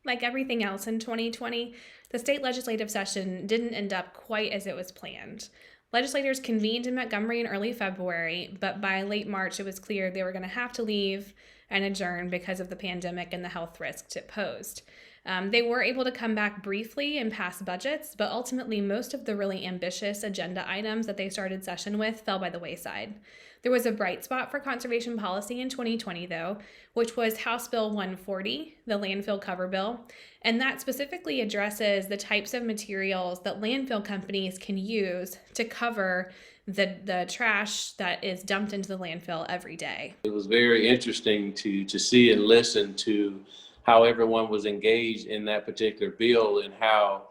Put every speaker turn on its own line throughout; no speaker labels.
Like everything else in 2020, the state legislative session didn't end up quite as it was planned. Legislators convened in Montgomery in early February, but by late March it was clear they were going to have to leave and adjourn because of the pandemic and the health risks it posed. They were able to come back briefly and pass budgets, but ultimately, most of the really ambitious agenda items that they started session with fell by the wayside. There was a bright spot for conservation policy in 2020, though, which was House Bill 140, the landfill cover bill, and that specifically addresses the types of materials that landfill companies can use to cover the trash that is dumped into the landfill every day.
It was very interesting to see and listen to how everyone was engaged in that particular bill and how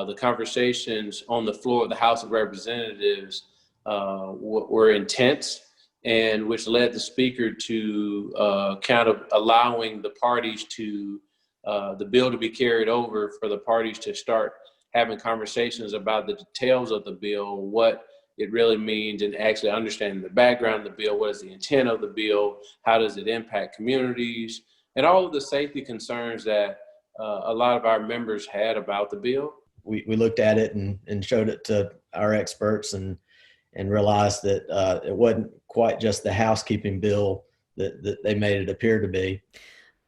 the conversations on the floor of the House of Representatives were intense, and which led the speaker to kind of allowing the parties to the bill to be carried over for the parties to start having conversations about the details of the bill, what it really means, and actually understanding the background of the bill, what is the intent of the bill, how does it impact communities, and all of the safety concerns that a lot of our members had about the bill.
We looked at it and showed it to our experts and realized that it wasn't quite just the housekeeping bill that they made it appear to be.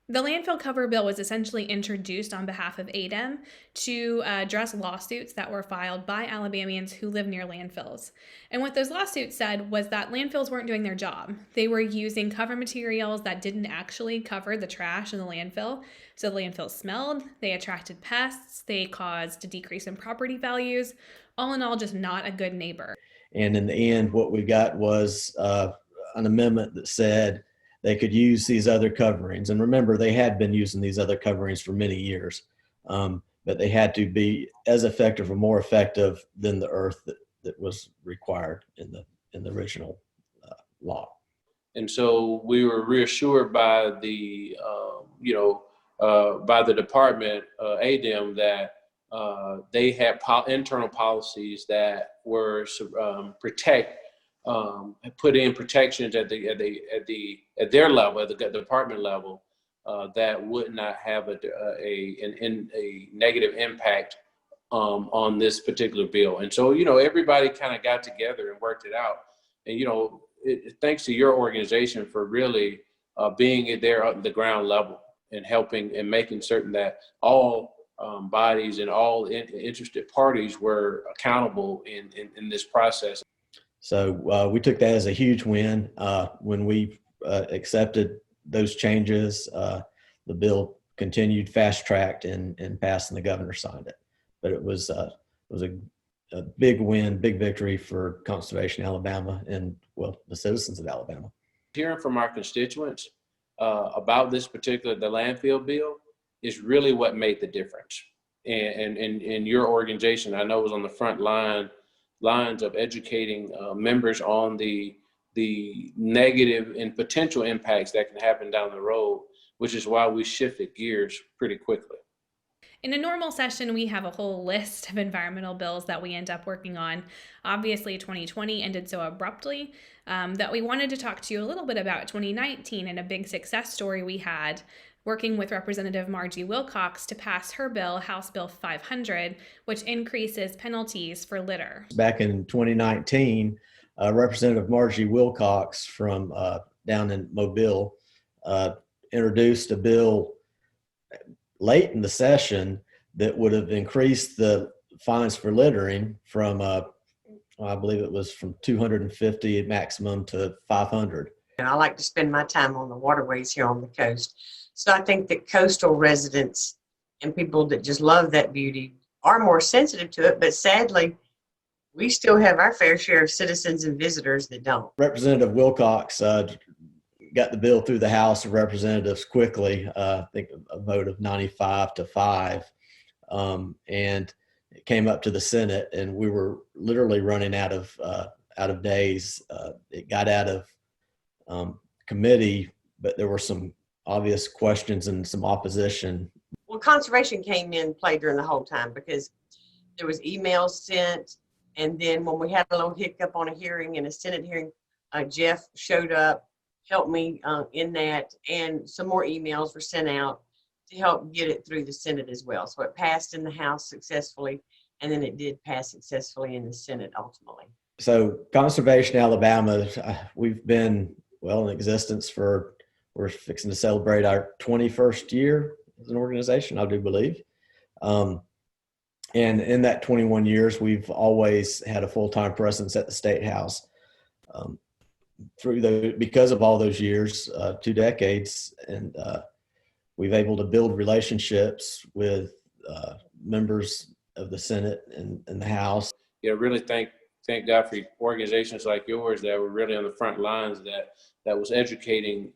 The landfill cover bill was essentially introduced on behalf of ADEM to address lawsuits that were filed by Alabamians who live near landfills. And what those lawsuits said was that landfills weren't doing their job. They were using cover materials that didn't actually cover the trash in the landfill. So the landfill smelled, they attracted pests, they caused a decrease in property values. All in all, just not a good neighbor.
And in the end, what we got was an amendment that said they could use these other coverings. And remember, they had been using these other coverings for many years, but they had to be as effective or more effective than the earth that was required in the original law.
And so we were reassured by the, by the department, ADEM, that they had internal policies that were put in protections at their level, at the department level, that would not have a negative impact on this particular bill. And so, everybody kind of got together and worked it out. And, thanks to your organization for really being there at the ground level and helping and making certain that all bodies and all interested parties were accountable in this process.
So we took that as a huge win. When we accepted those changes, the bill continued fast-tracked and passed, and the governor signed it. But it was a big win, big victory for Conservation Alabama and, well, the citizens of Alabama.
Hearing from our constituents about this the landfill bill is really what made the difference. And your organization, I know, was on the front lines of educating members on the negative and potential impacts that can happen down the road, which is why we shifted gears pretty quickly.
In a normal session, we have a whole list of environmental bills that we end up working on. Obviously, 2020 ended so abruptly that we wanted to talk to you a little bit about 2019 and a big success story we had working with Representative Margie Wilcox to pass her bill, House Bill 500, which increases penalties for litter.
Back in 2019, Representative Margie Wilcox from down in Mobile introduced a bill late in the session that would have increased the fines for littering from, I believe it was from 250 maximum to 500.
And I like to spend my time on the waterways here on the coast. So I think that coastal residents and people that just love that beauty are more sensitive to it. But sadly, we still have our fair share of citizens and visitors that don't.
Representative Wilcox got the bill through the House of Representatives quickly, I think a vote of 95-5. And it came up to the Senate, and we were literally running out of days. It got out of committee, but there were some obvious questions and some opposition.
Well, conservation came in play during the whole time because there was emails sent, and then when we had a little hiccup on a hearing, in a Senate hearing, Jeff showed up, helped me in that, and some more emails were sent out to help get it through the Senate as well. So it passed in the House successfully, and then it did pass successfully in the Senate ultimately.
So Conservation Alabama, we've been, well, in existence we're fixing to celebrate our 21st year as an organization, I do believe. And in that 21 years, we've always had a full-time presence at the State House. Because of all those years, 2 decades, and we've able to build relationships with members of the Senate and the House.
Yeah, really thank God for organizations like yours that were really on the front lines that was educating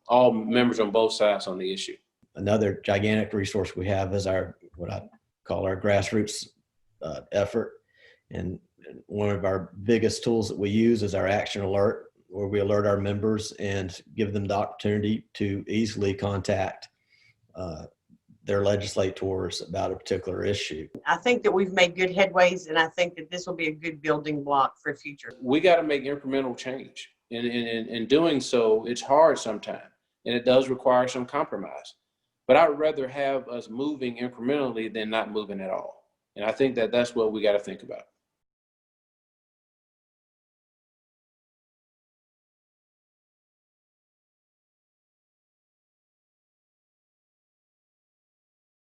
all members on both sides on the issue.
Another gigantic resource we have is what I call our grassroots effort. And one of our biggest tools that we use is our action alert, where we alert our members and give them the opportunity to easily contact their legislators about a particular issue.
I think that we've made good headways, and I think that this will be a good building block for future.
We got to make incremental change. In doing so, it's hard sometimes, and it does require some compromise. But I'd rather have us moving incrementally than not moving at all. And I think that that's what we got to think about.